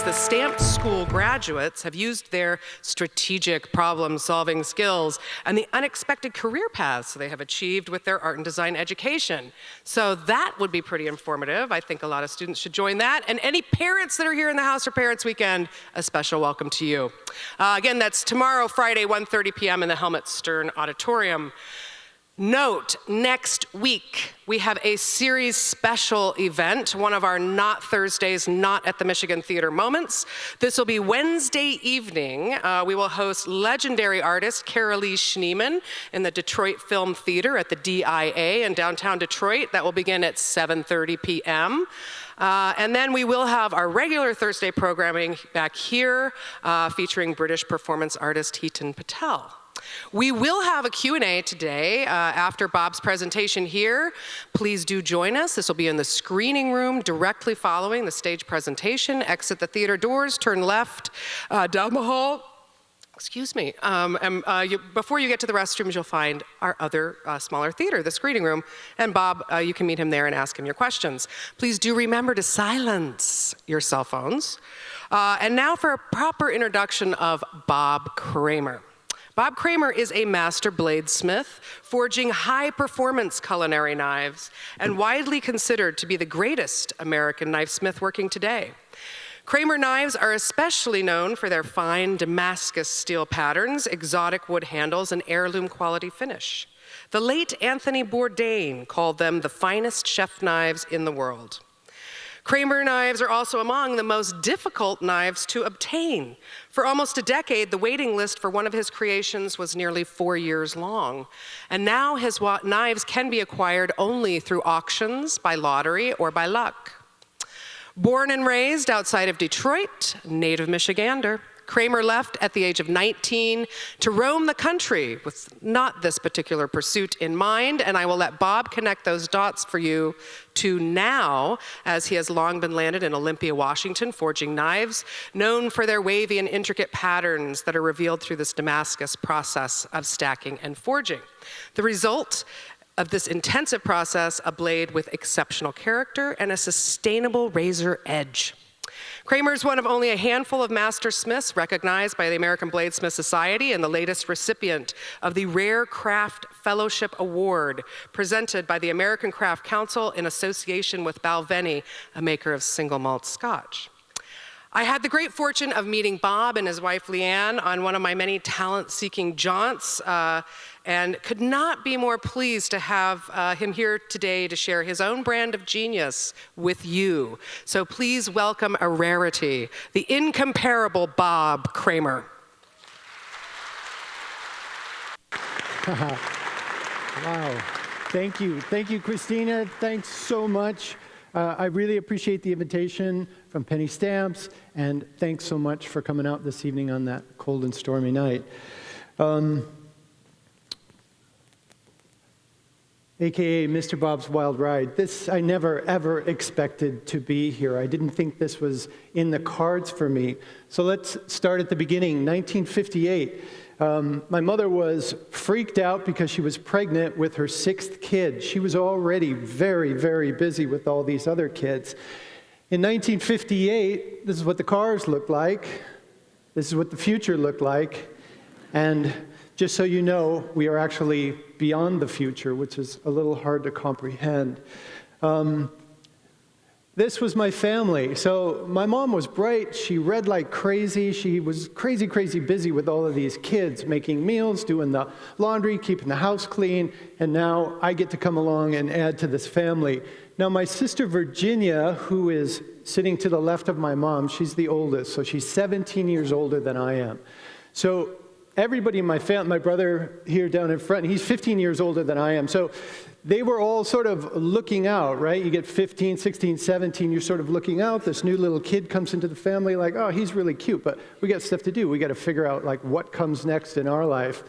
the Stamp School graduates have used their strategic problem-solving skills and the unexpected career paths they have achieved with their art and design education. So that would be pretty informative. I think a lot of students should join that. And any parents that are here in the house for Parents Weekend, a special welcome to you. Again, that's tomorrow, Friday, 1:30 p.m. in the Helmut Stern Auditorium. Note, next week, we have a series special event, one of our Not Thursdays, Not at the Michigan Theater moments. This will be Wednesday evening. We will host legendary artist Carolee Schneeman in the Detroit Film Theater at the DIA in downtown Detroit. That will begin at 7:30 p.m. And then we will have our regular Thursday programming back here, featuring British performance artist Hitan Patel. We will have a Q&A today after Bob's presentation here. Please do join us. This will be in the screening room directly following the stage presentation. Exit the theater doors, turn left down the hall. Excuse me. Before you get to the restrooms, you'll find our other smaller theater, the screening room. And Bob, you can meet him there and ask him your questions. Please do remember to silence your cell phones. And now for a proper introduction of Bob Kramer. Bob Kramer is a master bladesmith, forging high-performance culinary knives, and widely considered to be the greatest American knifesmith working today. Kramer knives are especially known for their fine Damascus steel patterns, exotic wood handles, and heirloom-quality finish. The late Anthony Bourdain called them the finest chef knives in the world. Kramer knives are also among the most difficult knives to obtain. For almost a decade, the waiting list for one of his creations was nearly 4 years long. And now his knives can be acquired only through auctions, by lottery, or by luck. Born and raised outside of Detroit, native Michigander, Kramer left at the age of 19 to roam the country with not this particular pursuit in mind, and I will let Bob connect those dots for you to now, as he has long been landed in Olympia, Washington, forging knives, known for their wavy and intricate patterns that are revealed through this Damascus process of stacking and forging. The result of this intensive process, a blade with exceptional character and a sustainable razor edge. Kramer is one of only a handful of master smiths recognized by the American Bladesmith Society and the latest recipient of the Rare Craft Fellowship Award presented by the American Craft Council in association with Balvenie, a maker of single malt scotch. I had the great fortune of meeting Bob and his wife Leanne on one of my many talent-seeking jaunts, and could not be more pleased to have him here today to share his own brand of genius with you. So please welcome a rarity, the incomparable Bob Kramer. Wow, thank you, Christina. Thanks so much. I really appreciate the invitation from Penny Stamps, and thanks so much for coming out this evening on that cold and stormy night. AKA Mr. Bob's Wild Ride. This, I never, ever expected to be here. I didn't think this was in the cards for me. So let's start at the beginning, 1958. My mother was freaked out because she was pregnant with her 6th kid. She was already very, very busy with all these other kids. In 1958, this is what the cars looked like. This is what the future looked like. And just so you know, we are actually beyond the future, which is a little hard to comprehend. This was my family. So my mom was bright. She read like crazy. She was crazy busy with all of these kids, making meals, doing the laundry, keeping the house clean. And now I get to come along and add to this family. Now my sister Virginia, who is sitting to the left of my mom, she's the oldest. So she's 17 years older than I am. So everybody in my family, my brother here down in front, he's 15 years older than I am. So they were all sort of looking out, right? You get 15, 16, 17, you're sort of looking out. This new little kid comes into the family like, oh, he's really cute, but we got stuff to do. We got to figure out like what comes next in our life.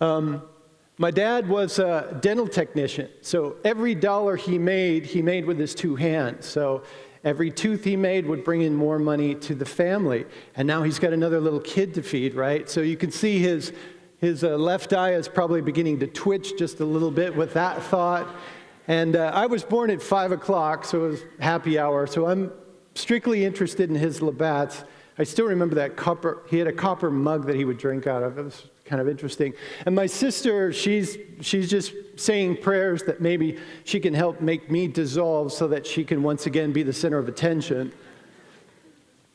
My dad was a dental technician. So every dollar he made with his 2 hands. So every tooth he made would bring in more money to the family. And now he's got another little kid to feed, right? So you can see his left eye is probably beginning to twitch just a little bit with that thought. And I was born at 5 o'clock, so it was happy hour. So I'm strictly interested in his Labatt's. I still remember that he had a copper mug that he would drink out of. It was kind of interesting. And my sister, she's just saying prayers that maybe she can help make me dissolve so that she can once again be the center of attention.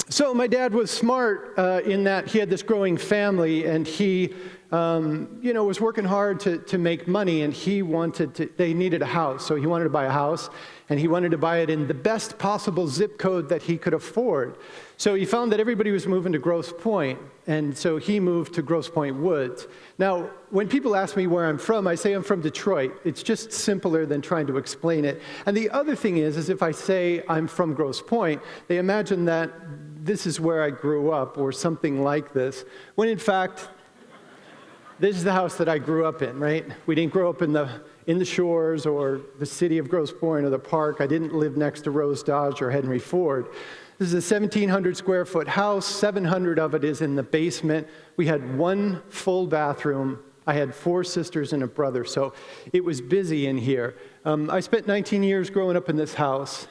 So my dad was smart in that he had this growing family, and he was working hard to make money, and they needed a house. So he wanted to buy a house, and he wanted to buy it in the best possible zip code that he could afford. So he found that everybody was moving to Grosse Pointe, and so he moved to Grosse Pointe Woods. Now, when people ask me where I'm from, I say I'm from Detroit. It's just simpler than trying to explain it. And the other thing is if I say I'm from Grosse Pointe, they imagine that this is where I grew up or something like this, when in fact, this is the house that I grew up in, right? We didn't grow up in the shores or the city of Grosse Pointe or the park. I didn't live next to Rose Dodge or Henry Ford. This is a 1,700 square foot house. 700 of it is in the basement. We had one full bathroom. I had 4 sisters and a brother, so it was busy in here. I spent 19 years growing up in this house.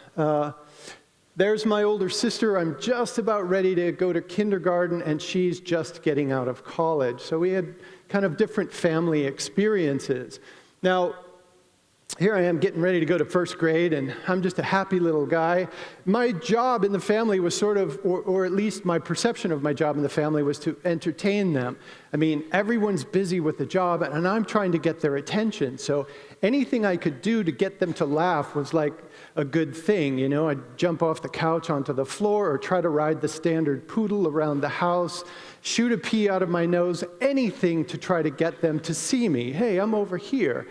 There's my older sister. I'm just about ready to go to kindergarten, and she's just getting out of college. So we had kind of different family experiences. Now, here I am getting ready to go to first grade, and I'm just a happy little guy. My job in the family was sort of, or at least my perception of my job in the family was to entertain them. I mean, everyone's busy with the job, and I'm trying to get their attention. So anything I could do to get them to laugh was like a good thing. You know, I'd jump off the couch onto the floor or try to ride the standard poodle around the house, shoot a pea out of my nose, anything to try to get them to see me. Hey, I'm over here.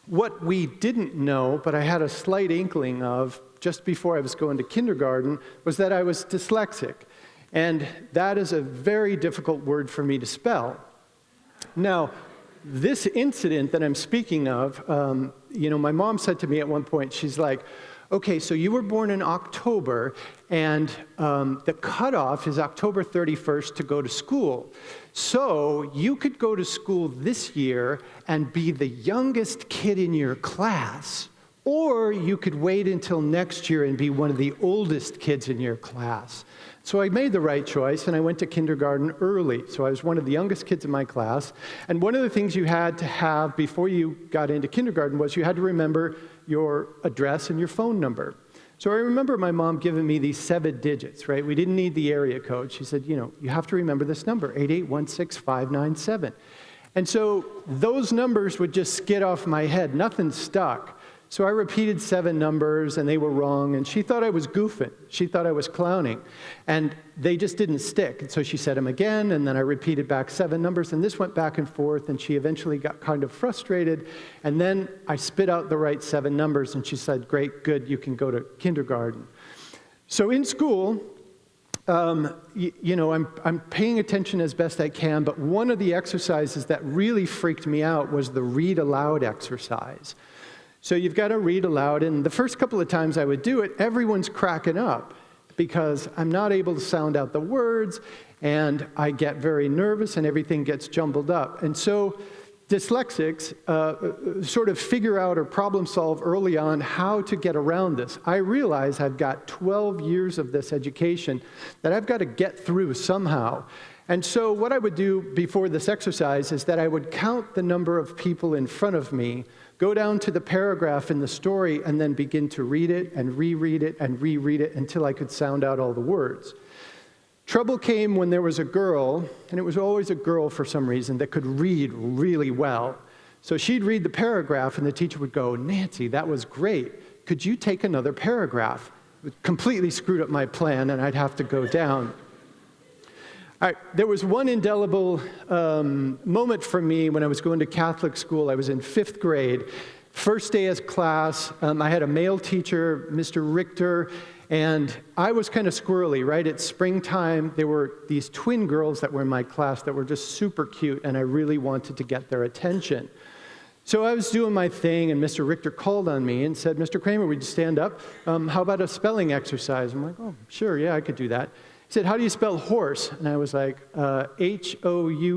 What we didn't know, but I had a slight inkling of just before I was going to kindergarten, was that I was dyslexic. And that is a very difficult word for me to spell. Now, this incident that I'm speaking of, my mom said to me at one point, she's like, okay, so you were born in October, and the cutoff is October 31st to go to school. So you could go to school this year and be the youngest kid in your class, or you could wait until next year and be one of the oldest kids in your class. So I made the right choice, and I went to kindergarten early. So I was one of the youngest kids in my class. And one of the things you had to have before you got into kindergarten was you had to remember your address and your phone number. So I remember my mom giving me these 7 digits, right? We didn't need the area code. She said, you have to remember this number, 8816597. And so those numbers would just skid off my head. Nothing stuck. So I repeated 7 numbers, and they were wrong, and she thought I was goofing. She thought I was clowning, and they just didn't stick. And so she said them again, and then I repeated back 7 numbers, and this went back and forth, and she eventually got kind of frustrated, and then I spit out the right 7 numbers, and she said, great, good, you can go to kindergarten. So in school, I'm paying attention as best I can, but one of the exercises that really freaked me out was the read aloud exercise. So you've got to read aloud, and the first couple of times I would do it, everyone's cracking up because I'm not able to sound out the words, and I get very nervous, and everything gets jumbled up. And so dyslexics sort of figure out or problem solve early on how to get around this. I realize I've got 12 years of this education that I've got to get through somehow. And so what I would do before this exercise is that I would count the number of people in front of me, go down to the paragraph in the story, and then begin to read it and reread it and reread it until I could sound out all the words. Trouble came when there was a girl, and it was always a girl for some reason, that could read really well. So she'd read the paragraph, and the teacher would go, Nancy, that was great. Could you take another paragraph? It completely screwed up my plan, and I'd have to go down. All right, there was one indelible moment for me when I was going to Catholic school. I was in 5th grade. First day of class, I had a male teacher, Mr. Richter, and I was kind of squirrely, right? It's springtime. There were these twin girls that were in my class that were just super cute, and I really wanted to get their attention. So I was doing my thing, and Mr. Richter called on me and said, Mr. Kramer, would you stand up? How about a spelling exercise? I'm like, oh, sure, yeah, I could do that. He said, how do you spell horse? And I was like, H-O-U-R-S-E.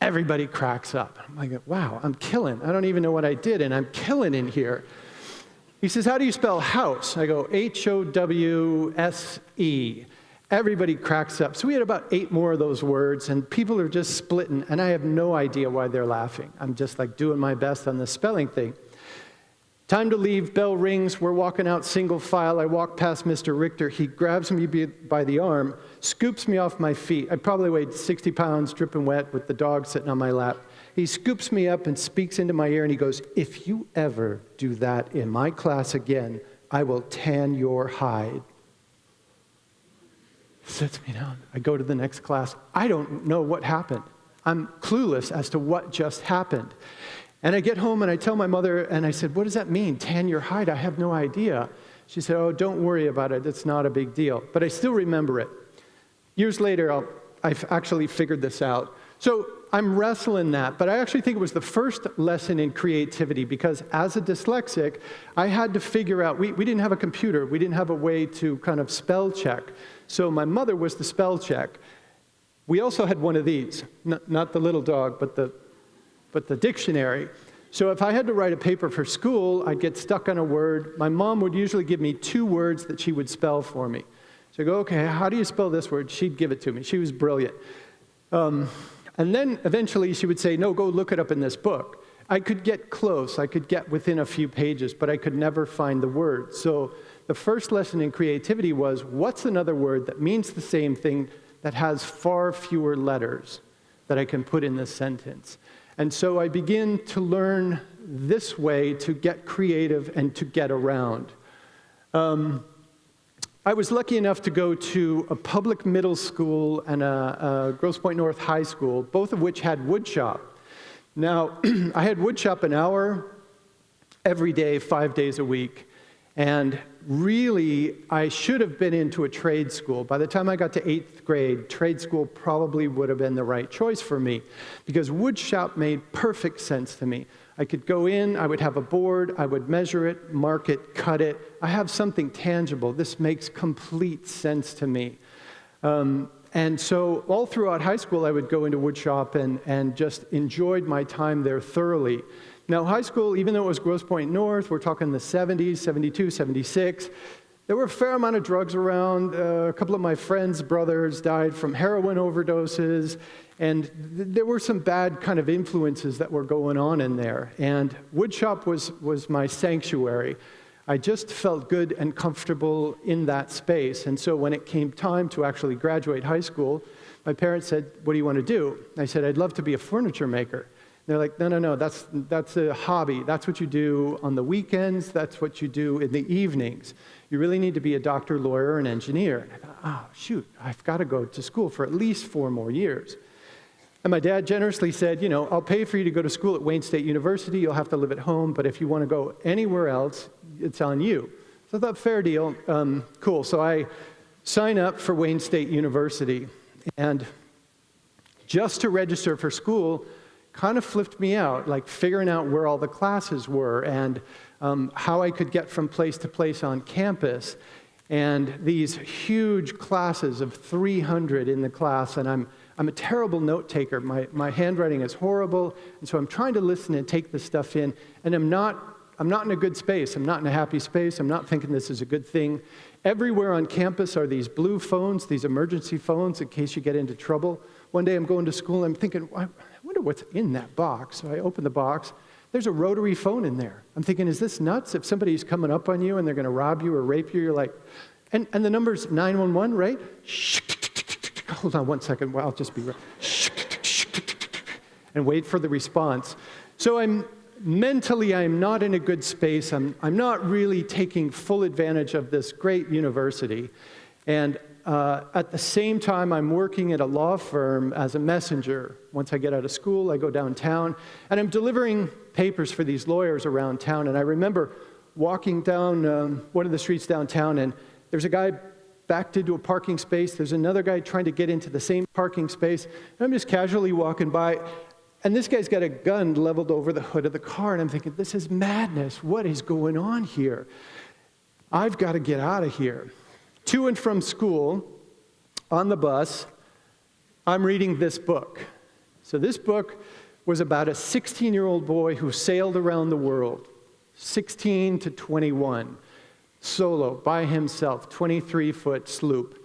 Everybody cracks up. I'm like, wow, I'm killing. I don't even know what I did, and I'm killing in here. He says, how do you spell house? I go, H-O-W-S-E. Everybody cracks up. So we had about 8 more of those words, and people are just splitting, and I have no idea why they're laughing. I'm just like doing my best on the spelling thing. Time to leave, bell rings, we're walking out single file. I walk past Mr. Richter. He grabs me by the arm, scoops me off my feet. I probably weighed 60 pounds, dripping wet, with the dog sitting on my lap. He scoops me up and speaks into my ear, and he goes, if you ever do that in my class again, I will tan your hide. Sits me down. I go to the next class. I don't know what happened. I'm clueless as to what just happened. And I get home and I tell my mother, and I said, what does that mean, tan your hide? I have no idea. She said, oh, don't worry about it. It's not a big deal. But I still remember it. Years later, I've actually figured this out. So I'm wrestling that, but I actually think it was the first lesson in creativity, because as a dyslexic, I had to figure out, we didn't have a computer. We didn't have a way to kind of spell check. So my mother was the spell check. We also had one of these, not the little dog, but the dictionary. So if I had to write a paper for school, I'd get stuck on a word. My mom would usually give me 2 words that she would spell for me. So I go, okay, how do you spell this word? She'd give it to me. She was brilliant. And then eventually she would say, no, go look it up in this book. I could get close. I could get within a few pages, but I could never find the word. So the first lesson in creativity was, what's another word that means the same thing that has far fewer letters that I can put in this sentence? And so I begin to learn this way to get creative and to get around. I was lucky enough to go to a public middle school and a Grosse Pointe North high school, both of which had wood shop. Now, I had wood shop an hour every day, 5 days a week. And really, I should have been into a trade school. By the time I got to 8th grade, trade school probably would have been the right choice for me, because wood shop made perfect sense to me. I could go in, I would have a board, I would measure it, mark it, cut it. I have something tangible. This makes complete sense to me. And so all throughout high school, I would go into wood shop and just enjoyed my time there thoroughly. Now, high school, even though it was Grosse Pointe North, we're talking the 70s, 72, 76, there were a fair amount of drugs around. A couple of my friends' brothers died from heroin overdoses, and there were some bad kind of influences that were going on in there. And woodshop was my sanctuary. I just felt good and comfortable in that space. And so when it came time to actually graduate high school, my parents said, what do you want to do? I said, I'd love to be a furniture maker. They're like, no, that's a hobby. That's what you do on the weekends. That's what you do in the evenings. You really need to be a doctor, lawyer, and engineer. And I thought, oh, shoot, I've got to go to school for at least 4 more years. And my dad generously said, I'll pay for you to go to school at Wayne State University. You'll have to live at home, but if you want to go anywhere else, it's on you. So I thought, fair deal, cool. So I sign up for Wayne State University, and just to register for school kind of flipped me out, like figuring out where all the classes were and how I could get from place to place on campus. And these huge classes of 300 in the class, and I'm a terrible note taker. My handwriting is horrible, and so I'm trying to listen and take this stuff in, and I'm not in a good space. I'm not in a happy space. I'm not thinking this is a good thing. Everywhere on campus are these blue phones, these emergency phones in case you get into trouble. One day I'm going to school, and I'm thinking, I wonder what's in that box. So I open the box. There's a rotary phone in there. I'm thinking, is this nuts? If somebody's coming up on you and they're going to rob you or rape you, you're like, and the number's 911, right? Hold on one second. Well, I'll just be right. And wait for the response. So I'm not in a good space. I'm not really taking full advantage of this great university. And at the same time, I'm working at a law firm as a messenger. Once I get out of school, I go downtown, and I'm delivering papers for these lawyers around town. And I remember walking down one of the streets downtown, and there's a guy backed into a parking space. There's another guy trying to get into the same parking space. And I'm just casually walking by, and this guy's got a gun leveled over the hood of the car, and I'm thinking, this is madness. What is going on here? I've got to get out of here. To and from school, on the bus, I'm reading this book. So this book was about a 16-year-old boy who sailed around the world. 16 to 21, solo, by himself, 23-foot sloop.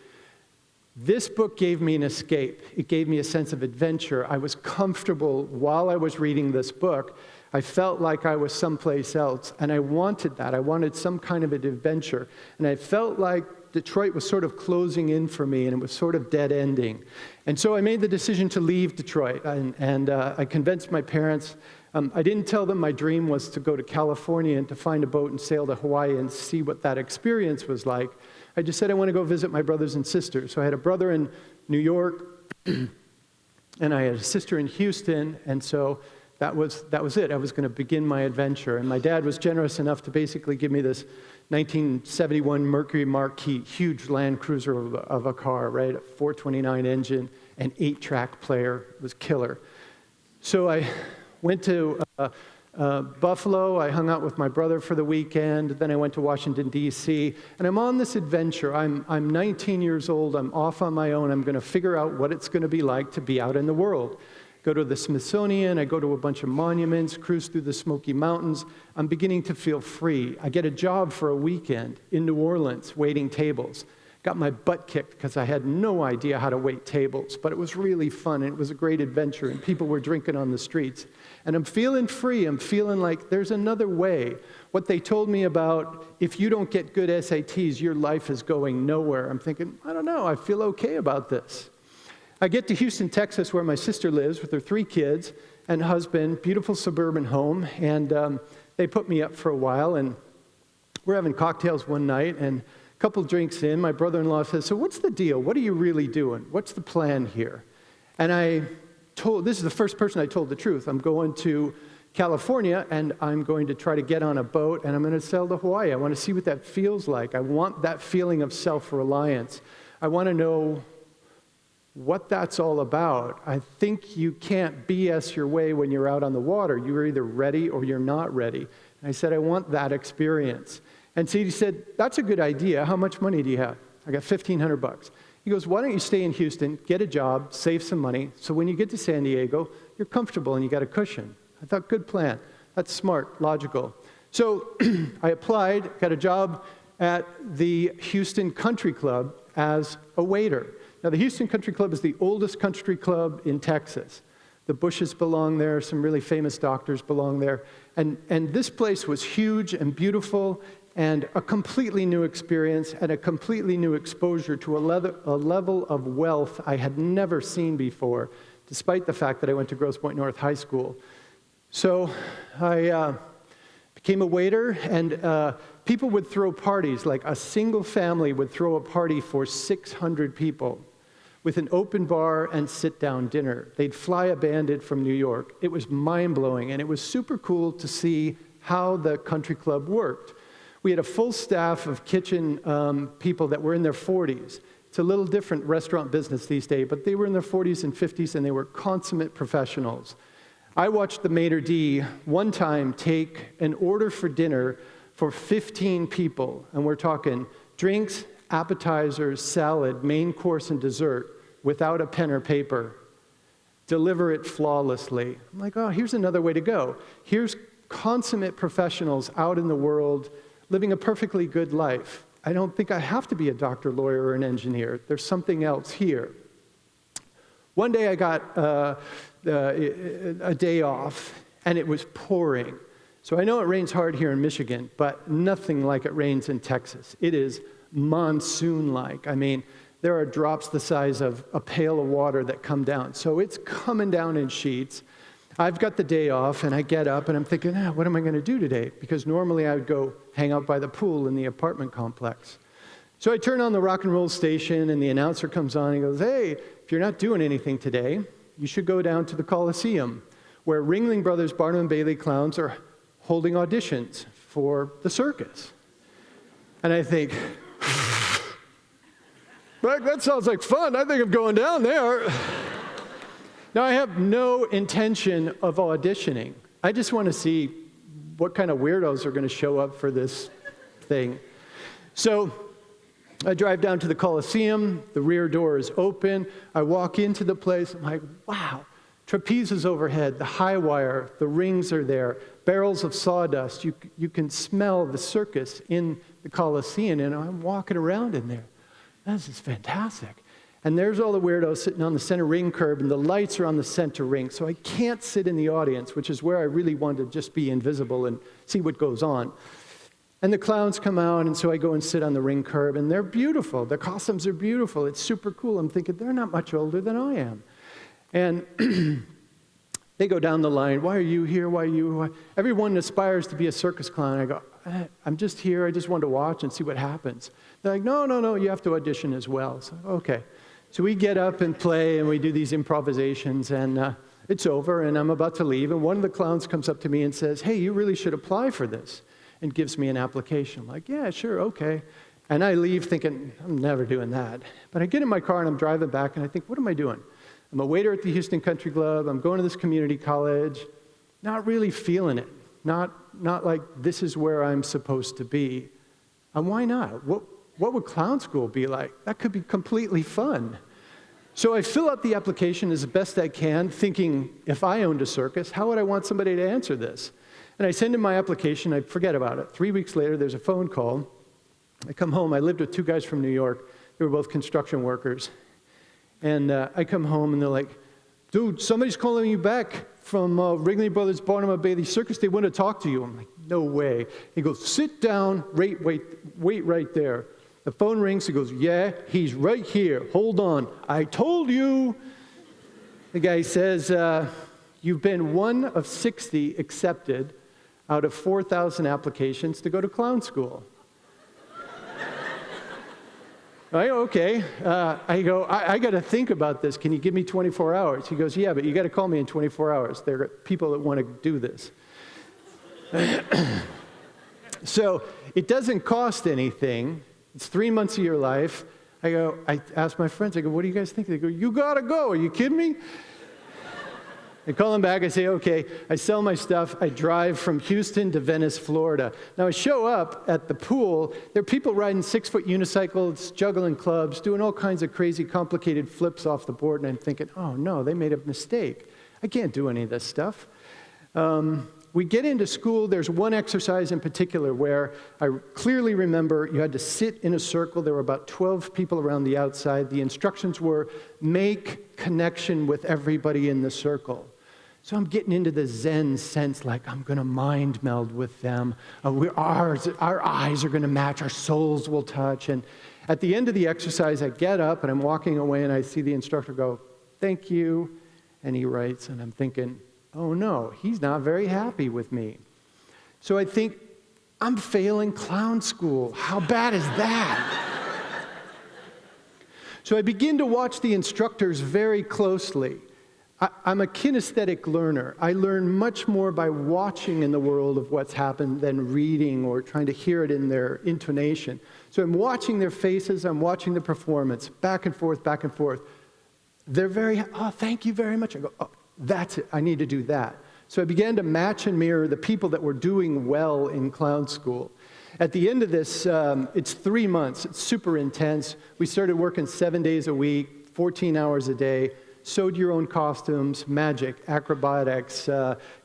This book gave me an escape. It gave me a sense of adventure. I was comfortable while I was reading this book. I felt like I was someplace else, and I wanted that. I wanted some kind of an adventure. And I felt like Detroit was sort of closing in for me, and it was sort of dead-ending. And so I made the decision to leave Detroit, and I convinced my parents. I didn't tell them my dream was to go to California and to find a boat and sail to Hawaii and see what that experience was like. I just said I want to go visit my brothers and sisters. So I had a brother in New York, and I had a sister in Houston, and so that was it. I was going to begin my adventure. And my dad was generous enough to basically give me this 1971 Mercury Marquis, huge Land Cruiser of a car, right? A 429 engine, an 8-track player. It was killer. So I went to Buffalo. I hung out with my brother for the weekend. Then I went to Washington, D.C. And I'm on this adventure. I'm 19 years old. I'm off on my own. I'm going to figure out what it's going to be like to be out in the world. Go to the Smithsonian. I go to a bunch of monuments, cruise through the Smoky Mountains. I'm beginning to feel free. I get a job for a weekend in New Orleans, waiting tables. Got my butt kicked because I had no idea how to wait tables, but it was really fun, and it was a great adventure, and people were drinking on the streets. And I'm feeling free. I'm feeling like there's another way. What they told me about, if you don't get good SATs, your life is going nowhere. I'm thinking, I don't know, I feel okay about this. I get to Houston, Texas, where my sister lives with her 3 kids and husband, beautiful suburban home, and they put me up for a while, and we're having cocktails one night, and a couple drinks in, my brother-in-law says, so what's the deal? What are you really doing? What's the plan here? And this is the first person I told the truth. I'm going to California, and I'm going to try to get on a boat, and I'm going to sail to Hawaii. I want to see what that feels like. I want that feeling of self-reliance. I want to know what that's all about. I think you can't BS your way when you're out on the water. You're either ready or you're not ready. And I said, I want that experience. And so he said, that's a good idea. How much money do you have? I got $1,500. He goes, why don't you stay in Houston, get a job, save some money, so when you get to San Diego, you're comfortable and you got a cushion. I thought, good plan. That's smart, logical. So I applied, got a job at the Houston Country Club as a waiter. Now, the Houston Country Club is the oldest country club in Texas. The Bushes belong there. Some really famous doctors belong there. And this place was huge and beautiful and a completely new experience and a completely new exposure to a level of wealth I had never seen before, despite the fact that I went to Grosse Pointe North High School. So I became a waiter, and people would throw parties. Like a single family would throw a party for 600 people with an open bar and sit-down dinner. They'd fly a bandit from New York. It was mind-blowing, and it was super cool to see how the country club worked. We had a full staff of kitchen people that were in their 40s. It's a little different restaurant business these days, but they were in their 40s and 50s, and they were consummate professionals. I watched the maitre d' one time take an order for dinner for 15 people, and we're talking drinks, appetizers, salad, main course, and dessert without a pen or paper. Deliver it flawlessly. I'm like, oh, here's another way to go. Here's consummate professionals out in the world living a perfectly good life. I don't think I have to be a doctor, lawyer, or an engineer. There's something else here. One day I got a day off, and it was pouring. So I know it rains hard here in Michigan, but nothing like it rains in Texas. It is monsoon-like. I mean, there are drops the size of a pail of water that come down. So it's coming down in sheets. I've got the day off, and I get up, and I'm thinking, what am I going to do today? Because normally I would go hang out by the pool in the apartment complex. So I turn on the rock and roll station, and the announcer comes on and goes, hey, if you're not doing anything today, you should go down to the Coliseum, where Ringling Brothers Barnum and Bailey clowns are holding auditions for the circus. And I think, that sounds like fun. I think I'm going down there. Now, I have no intention of auditioning. I just want to see what kind of weirdos are going to show up for this thing. So I drive down to the Coliseum. The rear door is open. I walk into the place. I'm like, wow, Trapezes overhead, the high wire, the rings are there, barrels of sawdust. You can smell the circus in the Coliseum, and I'm walking around in there. This is fantastic. And there's all the weirdos sitting on the center ring curb, and the lights are on the center ring, so I can't sit in the audience, which is where I really want to just be invisible and see what goes on. And the clowns come out, and so I go and sit on the ring curb, and they're beautiful. Their costumes are beautiful. It's super cool. I'm thinking, they're not much older than I am. And they go down the line. Why are you here? Why are you? Everyone aspires to be a circus clown. I go, I'm just here. I just want to watch and see what happens. They're like, no, you have to audition as well. So, okay. So we get up and play, and we do these improvisations, and it's over, and I'm about to leave, and one of the clowns comes up to me and says, hey, you really should apply for this, and gives me an application. I'm like, yeah, sure, okay. And I leave thinking, I'm never doing that. But I get in my car, and I'm driving back, and I think, what am I doing? I'm a waiter at the Houston Country Club. I'm going to this community college, not really feeling it, not like this is where I'm supposed to be. And why not? What would clown school be like? That could be completely fun. So I fill out the application as best I can, thinking, if I owned a circus, how would I want somebody to answer this? And I send in my application, I forget about it. 3 weeks later, there's a phone call. I come home, I lived with two guys from New York. They were both construction workers. And I come home, and they're like, dude, somebody's calling you back from Ringling Brothers Barnum Bailey Circus. They want to talk to you. I'm like, no way. He goes, sit down, wait right there. The phone rings, he goes, yeah, he's right here, hold on, I told you. The guy says, you've been one of 60 accepted out of 4,000 applications to go to clown school. Okay, I go, I got to think about this, can you give me 24 hours? He goes, yeah, but you got to call me in 24 hours. There are people that want to do this. So it doesn't cost anything. It's 3 months of your life. I ask my friends, I go, what do you guys think? They go, you gotta go, are you kidding me? I call them back, I say, okay, I sell my stuff, I drive from Houston to Venice, Florida. Now I show up at the pool, there are people riding 6-foot unicycles, juggling clubs, doing all kinds of crazy, complicated flips off the board, and I'm thinking, oh no, they made a mistake. I can't do any of this stuff. We get into school, there's one exercise in particular where I clearly remember you had to sit in a circle. There were about 12 people around the outside. The instructions were make connection with everybody in the circle. So I'm getting into the Zen sense, like I'm going to mind meld with them. Our eyes are going to match, our souls will touch. And at the end of the exercise, I get up and I'm walking away and I see the instructor go, thank you. And he writes, and I'm thinking, oh no, he's not very happy with me. So I think, I'm failing clown school. How bad is that? So I begin to watch the instructors very closely. I'm a kinesthetic learner. I learn much more by watching in the world of what's happened than reading or trying to hear it in their intonation. So I'm watching their faces, I'm watching the performance, back and forth, back and forth. They're very, oh, thank you very much. I go, oh, that's it, I need to do that. So I began to match and mirror the people that were doing well in clown school. At the end of this, it's 3 months, it's super intense. We started working 7 days a week, 14 hours a day, sewed your own costumes, magic, acrobatics,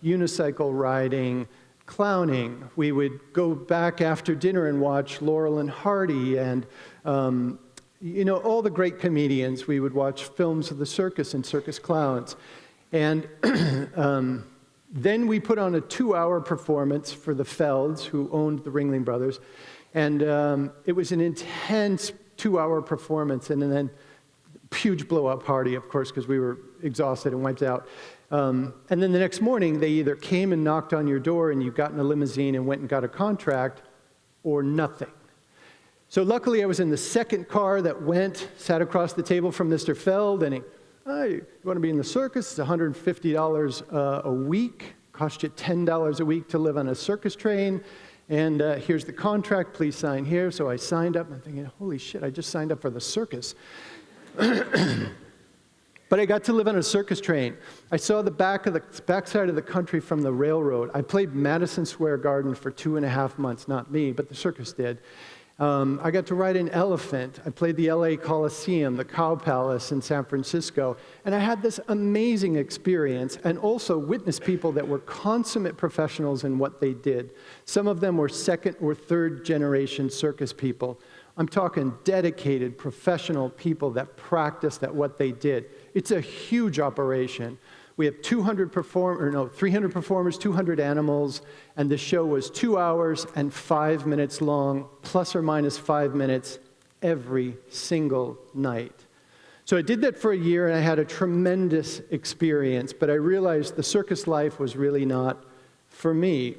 unicycle riding, clowning. We would go back after dinner and watch Laurel and Hardy and all the great comedians. We would watch films of the circus and circus clowns. And then we put on a 2-hour performance for the Felds, who owned the Ringling Brothers. And it was an intense 2-hour performance, and then huge blow-up party, of course, because we were exhausted and wiped out. And then the next morning, they either came and knocked on your door and you got in a limousine and went and got a contract, or nothing. So luckily, I was in the second car that went, sat across the table from Mr. Feld, and he, hey, you want to be in the circus? It's $150 a week. Cost you $10 a week to live on a circus train. And here's the contract. Please sign here. So I signed up. I'm thinking, holy shit, I just signed up for the circus. But I got to live on a circus train. I saw the backside of the country from the railroad. I played Madison Square Garden for 2.5 months. Not me, but the circus did. I got to ride an elephant. I played the LA Coliseum, the Cow Palace in San Francisco, and I had this amazing experience and also witnessed people that were consummate professionals in what they did. Some of them were second or third generation circus people. I'm talking dedicated professional people that practiced at what they did. It's a huge operation. We have 300 performers, 200 animals, and the show was 2 hours and 5 minutes long, plus or minus 5 minutes every single night. So I did that for a year, and I had a tremendous experience, but I realized the circus life was really not for me.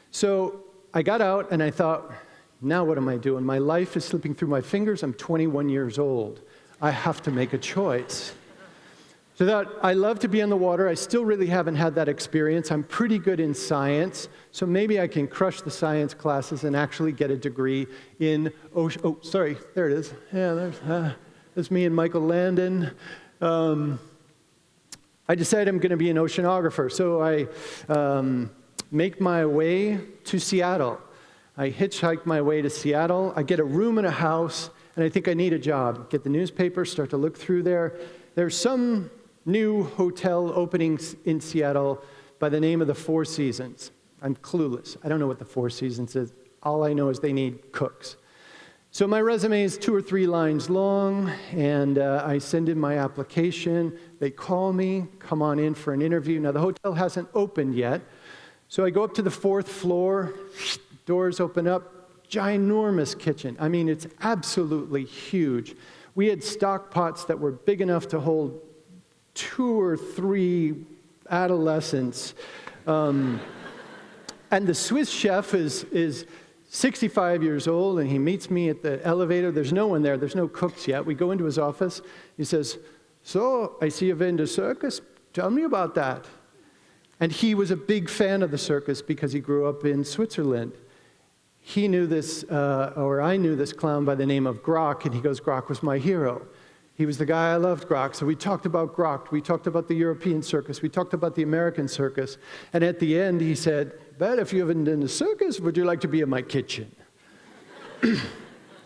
So I got out, and I thought, now what am I doing? My life is slipping through my fingers. I'm 21 years old. I have to make a choice. So that I love to be on the water. I still really haven't had that experience. I'm pretty good in science, so maybe I can crush the science classes and actually get a degree in ocean. Oh, sorry, there it is. Yeah, there's me and Michael Landon. I decided I'm going to be an oceanographer, so I make my way to Seattle. I hitchhike my way to Seattle. I get a room in a house, and I think I need a job. Get the newspaper, start to look through there. There's some new hotel openings in Seattle by the name of the Four Seasons. I'm clueless. I don't know what the Four Seasons is. All I know is they need cooks. So my resume is 2 or 3 lines long, and I send in my application. They call me, come on in for an interview. Now, the hotel hasn't opened yet, so I go up to the 4th floor, doors open up, ginormous kitchen. I mean, it's absolutely huge. We had stock pots that were big enough to hold 2 or 3 adolescents. And the Swiss chef is 65 years old, and he meets me at the elevator. There's no one there. There's no cooks yet. We go into his office. He says, "So, I see you've been to circus. Tell me about that." And he was a big fan of the circus because he grew up in Switzerland. He knew this, or I knew this clown by the name of Grok, and he goes, "Grok was my hero. He was the guy I loved, Grok." So we talked about Grok. We talked about the European circus. We talked about the American circus. And at the end, he said, "But if you haven't done the circus, would you like to be in my kitchen?"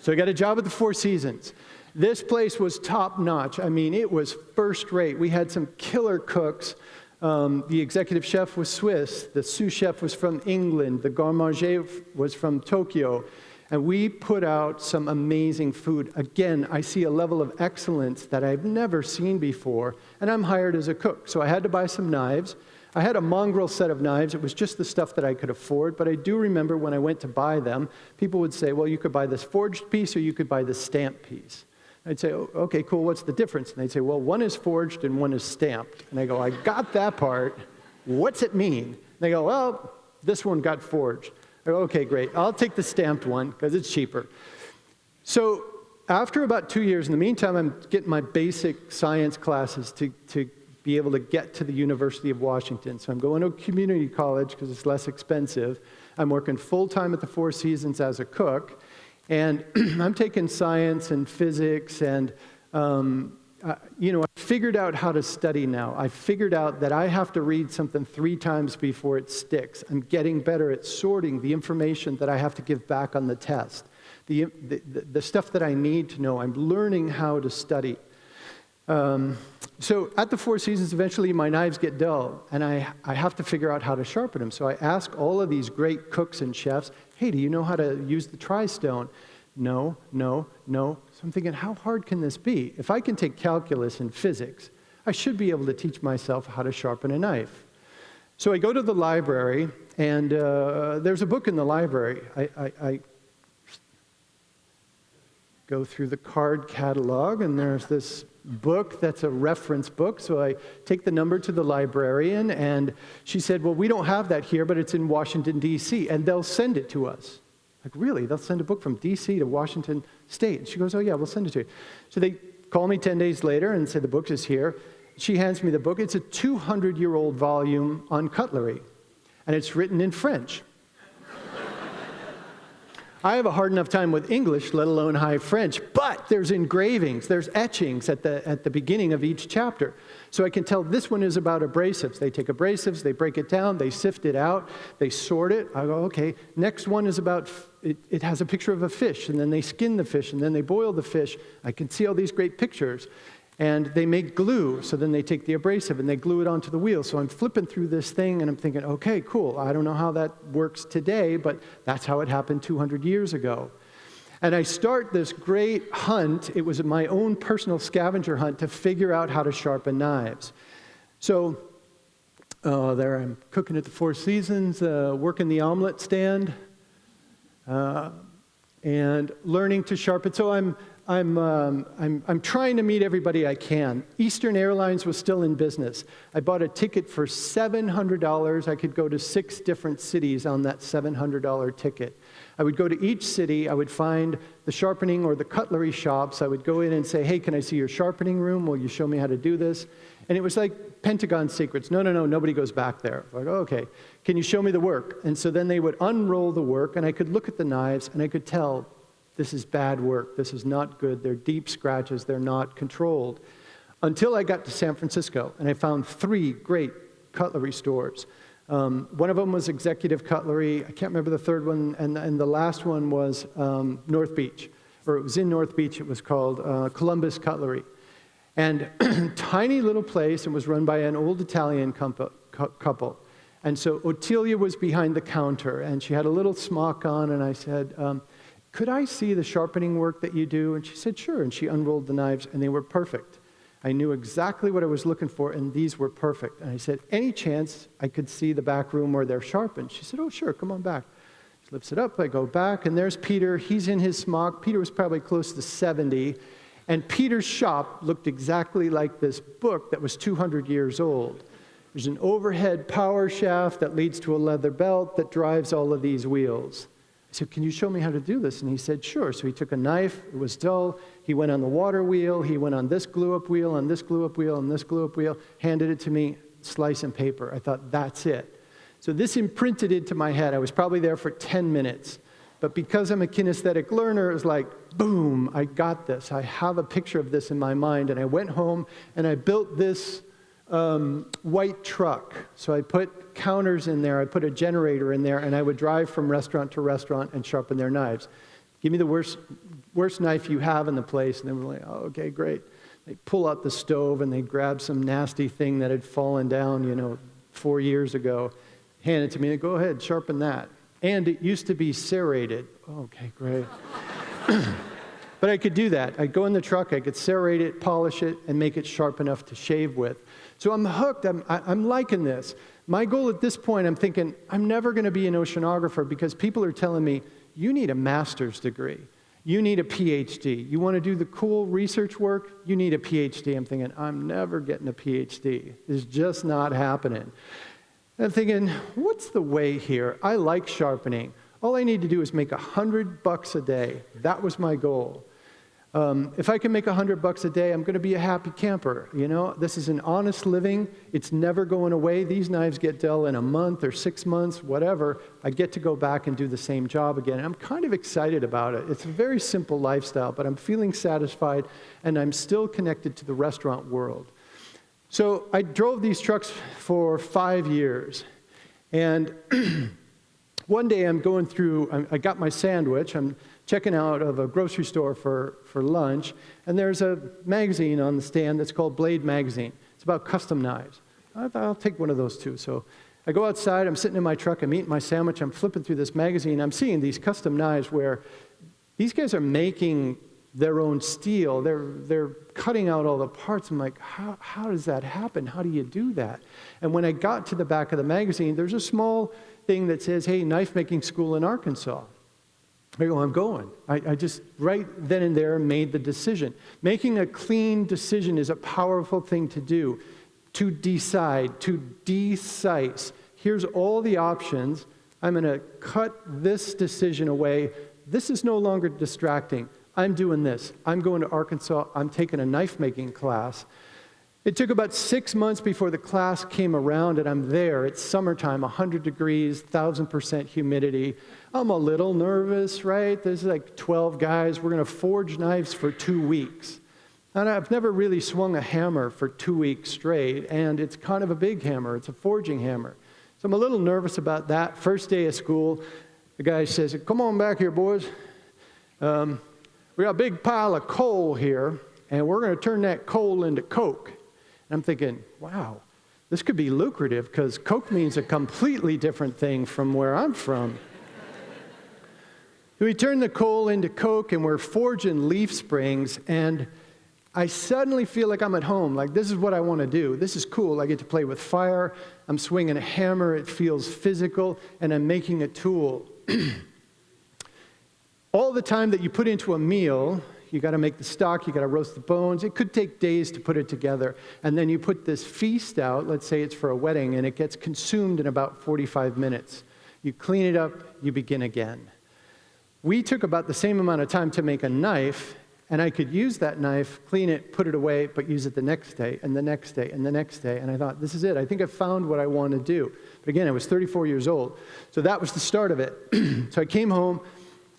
So I got a job at the Four Seasons. This place was top notch. I mean, it was first rate. We had some killer cooks. The executive chef was Swiss. The sous chef was from England. The garde manger was from Tokyo. And we put out some amazing food. Again, I see a level of excellence that I've never seen before, and I'm hired as a cook. So I had to buy some knives. I had a mongrel set of knives. It was just the stuff that I could afford, but I do remember when I went to buy them, people would say, "Well, you could buy this forged piece or you could buy this stamped piece." I'd say, "Oh, okay, cool, what's the difference?" And they'd say, "Well, one is forged and one is stamped." And I go, "I got that part. What's it mean?" And they go, "Well, this one got forged." I go, "Okay, great. I'll take the stamped one because it's cheaper." So after about 2 years, in the meantime, I'm getting my basic science classes to be able to get to the University of Washington. So I'm going to a community college because it's less expensive. I'm working full-time at the Four Seasons as a cook. And I'm taking science and physics and, I figured out how to study now. I figured out that I have to read something 3 times before it sticks. I'm getting better at sorting the information that I have to give back on the test. The stuff that I need to know, I'm learning how to study. So at the Four Seasons, eventually my knives get dull, and I have to figure out how to sharpen them. So I ask all of these great cooks and chefs, "Hey, do you know how to use the tri-stone?" No. So I'm thinking, how hard can this be? If I can take calculus and physics, I should be able to teach myself how to sharpen a knife. So I go to the library, and there's a book in the library. I go through the card catalog, and there's this book that's a reference book. So I take the number to the librarian, and she said, "Well, we don't have that here, but it's in Washington, D.C., and they'll send it to us." Like, really? They'll send a book from D.C. to Washington State? And she goes, "Oh, yeah, we'll send it to you." So they call me 10 days later and say, "The book is here." She hands me the book. It's a 200-year-old volume on cutlery, and it's written in French. I have a hard enough time with English, let alone high French, but there's engravings, there's etchings at the beginning of each chapter. So I can tell this one is about abrasives. They take abrasives, they break it down, they sift it out, they sort it. I go, okay, next one is about, it has a picture of a fish, and then they skin the fish, and then they boil the fish. I can see all these great pictures. And they make glue, so then they take the abrasive and they glue it onto the wheel. So I'm flipping through this thing and I'm thinking, okay, cool. I don't know how that works today, but that's how it happened 200 years ago. And I start this great hunt. It was my own personal scavenger hunt to figure out how to sharpen knives. So there I'm cooking at the Four Seasons, working the omelet stand, and learning to sharpen. So I'm trying to meet everybody I can. Eastern Airlines was still in business. I bought a ticket for $700. I could go to 6 different cities on that $700 ticket. I would go to each city. I would find the sharpening or the cutlery shops. I would go in and say, hey, can I see your sharpening room? Will you show me how to do this? And it was like Pentagon secrets. No, nobody goes back there. Like, oh, okay, can you show me the work? And so then they would unroll the work, and I could look at the knives, and I could tell, this is bad work. This is not good. They're deep scratches. They're not controlled. Until I got to San Francisco, and I found 3 great cutlery stores. One of them was Executive Cutlery. I can't remember the third one. And the last one was North Beach. Or it was in North Beach. It was called Columbus Cutlery. And tiny little place. It was run by an old Italian couple. And so Ottilia was behind the counter. And she had a little smock on. And I said, could I see the sharpening work that you do? And she said, sure. And she unrolled the knives, and they were perfect. I knew exactly what I was looking for, and these were perfect. And I said, any chance I could see the back room where they're sharpened? She said, oh, sure, come on back. She lifts it up. I go back, and there's Peter. He's in his smock. Peter was probably close to 70. And Peter's shop looked exactly like this book that was 200 years old. There's an overhead power shaft that leads to a leather belt that drives all of these wheels. I said, can you show me how to do this? And he said, sure. So he took a knife. It was dull. He went on the water wheel. He went on this glue-up wheel, on this glue-up wheel, on this glue-up wheel, handed it to me, slice and paper. I thought, that's it. So this imprinted into my head. I was probably there for 10 minutes. But because I'm a kinesthetic learner, it was like, boom, I got this. I have a picture of this in my mind. And I went home, and I built this white truck. So I put counters in there, I put a generator in there, and I would drive from restaurant to restaurant and sharpen their knives. Give me the worst knife you have in the place. And they were like, oh, okay, great. They pull out the stove, and they grab some nasty thing that had fallen down, 4 years ago, hand it to me, and go ahead, sharpen that. And it used to be serrated. Okay, great. But I could do that. I'd go in the truck, I could serrate it, polish it, and make it sharp enough to shave with. So I'm hooked. I'm liking this. My goal at this point, I'm thinking, I'm never going to be an oceanographer because people are telling me, you need a master's degree. You need a PhD. You want to do the cool research work? You need a PhD. I'm thinking, I'm never getting a PhD. It's just not happening. And I'm thinking, what's the way here? I like sharpening. All I need to do is make $100 a day. That was my goal. If I can make $100 a day, I'm going to be a happy camper. This is an honest living. It's never going away. These knives get dull in a month or 6 months, whatever. I get to go back and do the same job again. And I'm kind of excited about it. It's a very simple lifestyle, but I'm feeling satisfied, and I'm still connected to the restaurant world. So I drove these trucks for 5 years, and one day I'm going through, I got my sandwich, I'm checking out of a grocery store for lunch, and there's a magazine on the stand that's called Blade Magazine. It's about custom knives. I thought, I'll take one of those too. So I go outside, I'm sitting in my truck, I'm eating my sandwich, I'm flipping through this magazine, I'm seeing these custom knives where these guys are making their own steel, they're cutting out all the parts. I'm like, how does that happen? How do you do that? And when I got to the back of the magazine, there's a small thing that says, hey, knife making school in Arkansas. I go, I'm going. I just right then and there made the decision. Making a clean decision is a powerful thing to do. To decide, to decise. Here's all the options. I'm going to cut this decision away. This is no longer distracting. I'm doing this. I'm going to Arkansas. I'm taking a knife making class. It took about 6 months before the class came around, and I'm there. It's summertime, 100 degrees, 1,000% humidity. I'm a little nervous, right? There's like 12 guys. We're going to forge knives for 2 weeks. And I've never really swung a hammer for 2 weeks straight, and it's kind of a big hammer. It's a forging hammer. So I'm a little nervous about that. First day of school, the guy says, "Come on back here, boys. We got a big pile of coal here, and we're going to turn that coal into coke." And I'm thinking, wow, this could be lucrative because coke means a completely different thing from where I'm from. We turned the coal into coke, and we're forging leaf springs, and I suddenly feel like I'm at home. Like, this is what I want to do. This is cool. I get to play with fire. I'm swinging a hammer. It feels physical, and I'm making a tool. All the time that you put into a meal, you got to make the stock, you got to roast the bones. It could take days to put it together. And then you put this feast out, let's say it's for a wedding, and it gets consumed in about 45 minutes. You clean it up, you begin again. We took about the same amount of time to make a knife, and I could use that knife, clean it, put it away, but use it the next day, and the next day, and the next day. And I thought, this is it. I think I found what I want to do. But again, I was 34 years old. So that was the start of it. So I came home.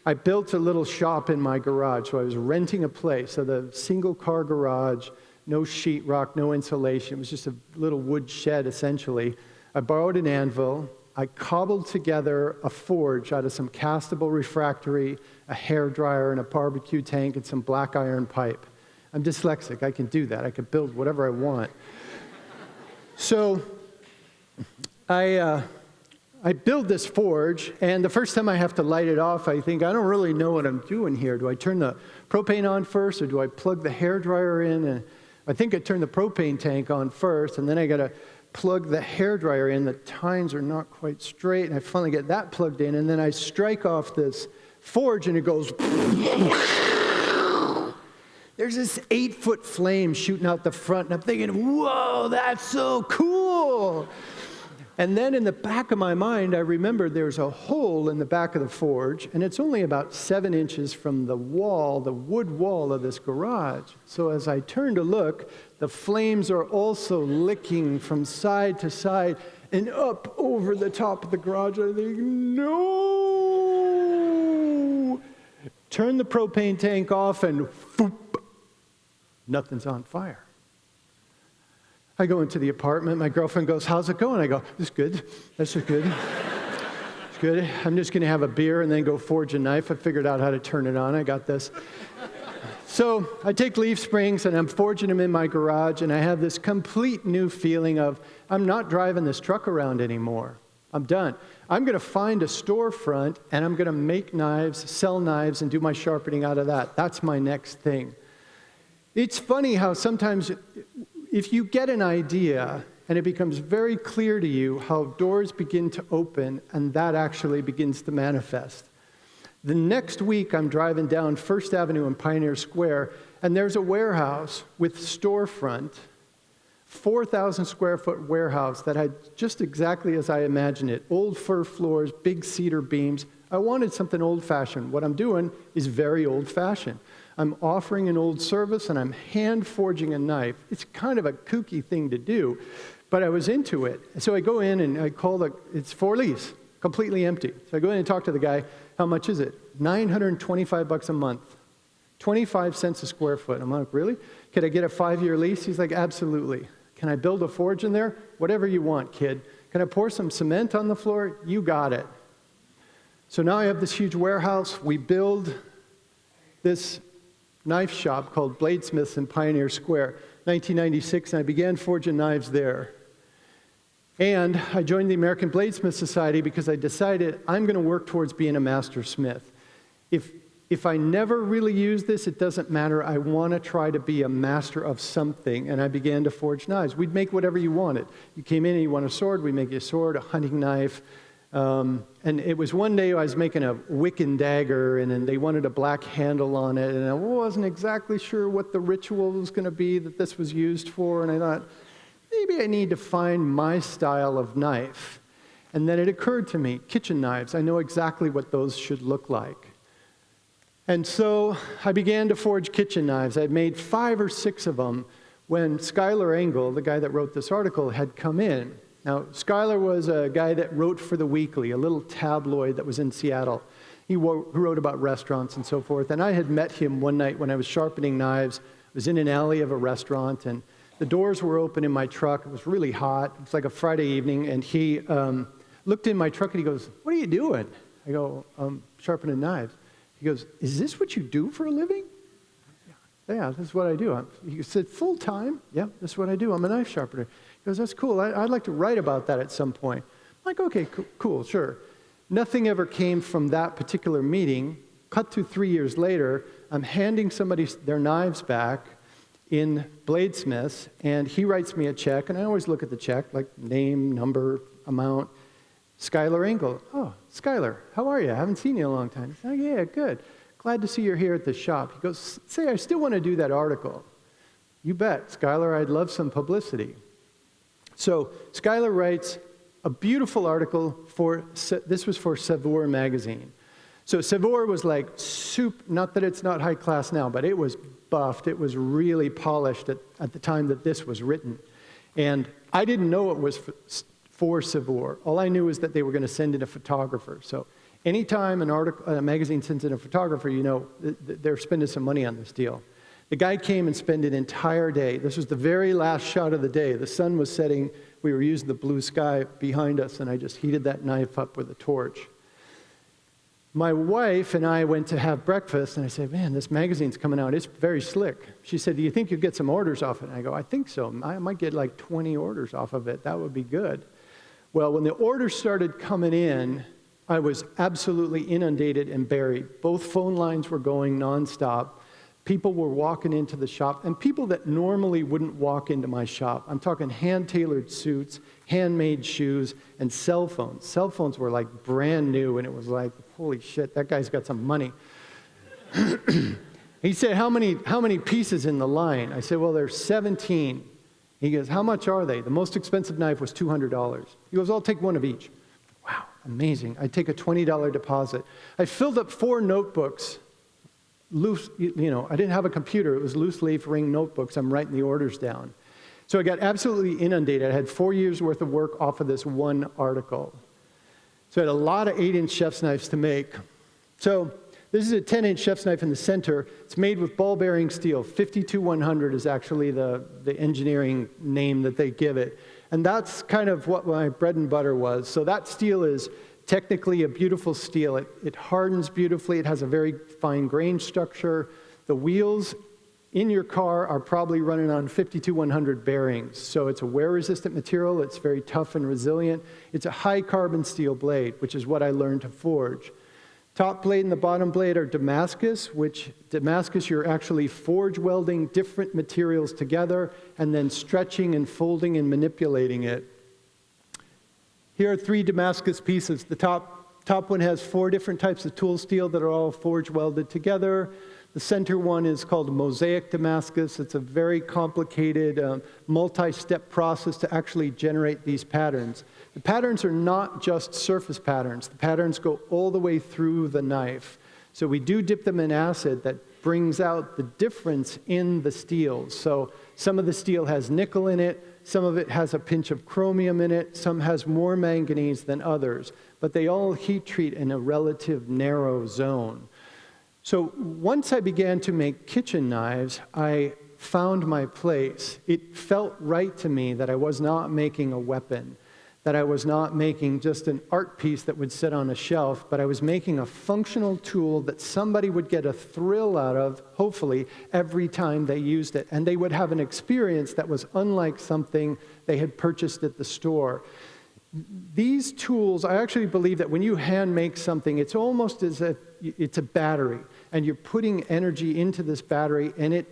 I built a little shop in my garage. So I was renting a place. So the single-car garage, no sheetrock, no insulation. It was just a little wood shed, essentially. I borrowed an anvil. I cobbled together a forge out of some castable refractory, a hairdryer, and a barbecue tank, and some black iron pipe. I'm dyslexic. I can do that. I can build whatever I want. So I build this forge, and the first time I have to light it off, I think, I don't really know what I'm doing here. Do I turn the propane on first, or do I plug the hairdryer in? And I think I turn the propane tank on first, and then I got to plug the hairdryer in. The tines are not quite straight, and I finally get that plugged in, and then I strike off this forge, and it goes... There's this 8-foot flame shooting out the front, and I'm thinking, whoa, that's so cool! And then in the back of my mind, I remembered there's a hole in the back of the forge, and it's only about 7 inches from the wall, the wood wall of this garage. So as I turn to look, the flames are also licking from side to side and up over the top of the garage. I think, no! Turn the propane tank off, and whoop, nothing's on fire. I go into the apartment. My girlfriend goes, "How's it going?" I go, "It's good. That's good. It's good. I'm just going to have a beer and then go forge a knife. I figured out how to turn it on. I got this." So I take leaf springs, and I'm forging them in my garage, and I have this complete new feeling of, I'm not driving this truck around anymore. I'm done. I'm going to find a storefront, and I'm going to make knives, sell knives, and do my sharpening out of that. That's my next thing. It's funny how sometimes... if you get an idea and it becomes very clear to you how doors begin to open and that actually begins to manifest. The next week I'm driving down First Avenue in Pioneer Square, and there's a warehouse with storefront, 4,000 square foot warehouse that had just exactly as I imagined it. Old fir floors, big cedar beams. I wanted something old-fashioned. What I'm doing is very old-fashioned. I'm offering an old service, and I'm hand forging a knife. It's kind of a kooky thing to do, but I was into it. So I go in and I call it's for lease, completely empty. So I go in and talk to the guy. How much is it? $925 a month, 25 cents a square foot. I'm like, really? Could I get a 5-year lease? He's like, absolutely. Can I build a forge in there? Whatever you want, kid. Can I pour some cement on the floor? You got it. So now I have this huge warehouse. We build this knife shop called Bladesmiths in Pioneer Square, 1996, and I began forging knives there. And I joined the American Bladesmith Society because I decided I'm going to work towards being a master smith. If I never really use this, it doesn't matter. I want to try to be a master of something, and I began to forge knives. We'd make whatever you wanted. You came in and you want a sword, we'd make you a sword, a hunting knife. And it was one day I was making a Wiccan dagger, and then they wanted a black handle on it, and I wasn't exactly sure what the ritual was going to be that this was used for, and I thought, maybe I need to find my style of knife. And then it occurred to me, kitchen knives, I know exactly what those should look like. And so I began to forge kitchen knives. I'd made 5 or 6 of them when Schuyler Engel, the guy that wrote this article, had come in. Now, Schuyler was a guy that wrote for The Weekly, a little tabloid that was in Seattle. He wrote about restaurants and so forth, and I had met him one night when I was sharpening knives. I was in an alley of a restaurant, and the doors were open in my truck. It was really hot. It was like a Friday evening, and he looked in my truck and he goes, "What are you doing?" I go, "Sharpening knives." He goes, "Is this what you do for a living?" "Yeah, this is what I do." He said, "Full time?" "Yeah, this is what I do. I'm a knife sharpener." He goes, "That's cool. I'd like to write about that at some point." I'm like, "Okay, cool, sure." Nothing ever came from that particular meeting. Cut to 3 years later, I'm handing somebody their knives back in Bladesmiths, and he writes me a check, and I always look at the check, like name, number, amount. Schuyler Engel. "Oh, Schuyler, how are you? I haven't seen you in a long time." He said, "Oh, yeah, good. Glad to see you're here at the shop." He goes, "Say, I still want to do that article." "You bet, Schuyler, I'd love some publicity." So Schuyler writes a beautiful article this was for Savoir magazine. So Savoir was like not that it's not high class now, but it was buffed. It was really polished at the time that this was written. And I didn't know it was for Savoir. All I knew was that they were going to send in a photographer. So anytime a magazine sends in a photographer, you know they're spending some money on this deal. The guy came and spent an entire day. This was the very last shot of the day. The sun was setting. We were using the blue sky behind us, and I just heated that knife up with a torch. My wife and I went to have breakfast, and I said, "Man, this magazine's coming out. It's very slick." She said, "Do you think you'll get some orders off it?" And I go, "I think so. I might get like 20 orders off of it. That would be good." Well, when the orders started coming in, I was absolutely inundated and buried. Both phone lines were going nonstop. People were walking into the shop, and people that normally wouldn't walk into my shop. I'm talking hand-tailored suits, handmade shoes, and cell phones. Cell phones were like brand new, and it was like, holy shit, that guy's got some money. He said, how many pieces in the line? I said, "Well, there's 17. He goes, "How much are they?" The most expensive knife was $200. He goes, "I'll take one of each." Wow, amazing. I take a $20 deposit. I filled up 4 notebooks. Loose, I didn't have a computer. It was loose leaf ring notebooks. I'm writing the orders down. So I got absolutely inundated. I had 4 years worth of work off of this one article. So I had a lot of 8-inch chef's knives to make. So this is a 10-inch chef's knife in the center. It's made with ball bearing steel. 52-100 is actually the engineering name that they give it. And that's kind of what my bread and butter was. So that steel is technically a beautiful steel. It hardens beautifully. It has a very fine grain structure. The wheels in your car are probably running on 52-100 bearings. So it's a wear-resistant material. It's very tough and resilient. It's a high-carbon steel blade, which is what I learned to forge. Top blade and the bottom blade are Damascus, you're actually forge welding different materials together and then stretching and folding and manipulating it. Here are 3 Damascus pieces. The top one has 4 different types of tool steel that are all forge welded together. The center one is called mosaic Damascus. It's a very complicated multi-step process to actually generate these patterns. The patterns are not just surface patterns. The patterns go all the way through the knife. So we do dip them in acid that brings out the difference in the steels. So some of the steel has nickel in it. Some of it has a pinch of chromium in it. Some has more manganese than others. But they all heat treat in a relative narrow zone. So once I began to make kitchen knives, I found my place. It felt right to me that I was not making a weapon, that I was not making just an art piece that would sit on a shelf, but I was making a functional tool that somebody would get a thrill out of, hopefully, every time they used it. And they would have an experience that was unlike something they had purchased at the store. These tools, I actually believe that when you hand make something, it's almost as if it's a battery, and you're putting energy into this battery, and it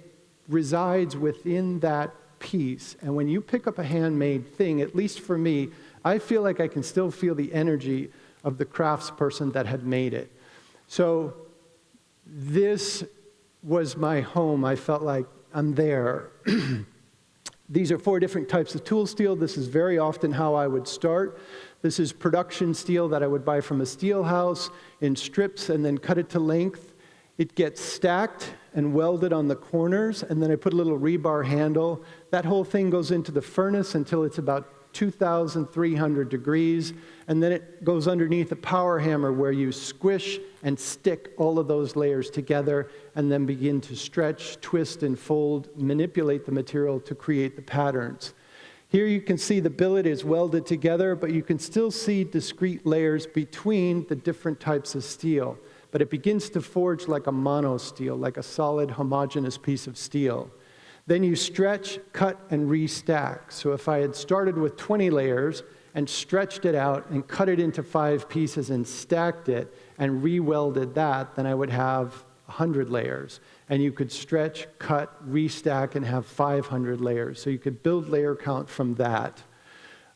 resides within that piece. And when you pick up a handmade thing, at least for me, I feel like I can still feel the energy of the craftsperson that had made it. So this was my home. I felt like I'm there. These are 4 different types of tool steel. This is very often how I would start. This is production steel that I would buy from a steel house in strips and then cut it to length. It gets stacked and welded on the corners, and then I put a little rebar handle. That whole thing goes into the furnace until it's about 2,300 degrees, and then it goes underneath a power hammer where you squish and stick all of those layers together and then begin to stretch, twist, and fold, manipulate the material to create the patterns. Here you can see the billet is welded together, but you can still see discrete layers between the different types of steel. But it begins to forge like a mono steel, like a solid homogeneous piece of steel. Then you stretch, cut, and restack. So if I had started with 20 layers and stretched it out and cut it into 5 pieces and stacked it and re-welded that, then I would have 100 layers. And you could stretch, cut, restack, and have 500 layers. So you could build layer count from that.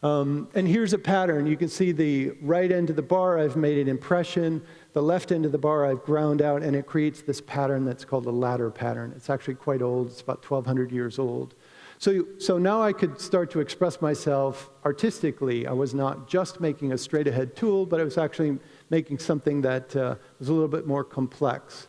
And here's a pattern. You can see the right end of the bar, I've made an impression. The left end of the bar I've ground out, and it creates this pattern that's called a ladder pattern. It's actually quite old. It's about 1,200 years old. So now I could start to express myself artistically. I was not just making a straight-ahead tool, but I was actually making something that was a little bit more complex.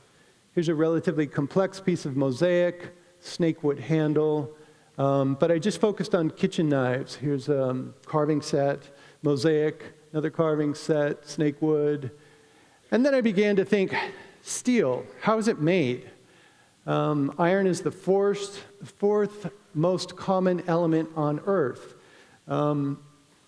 Here's a relatively complex piece of mosaic, snakewood handle, but I just focused on kitchen knives. Here's a carving set, mosaic, another carving set, snakewood. And then I began to think, steel, how is it made? Iron is the fourth most common element on Earth.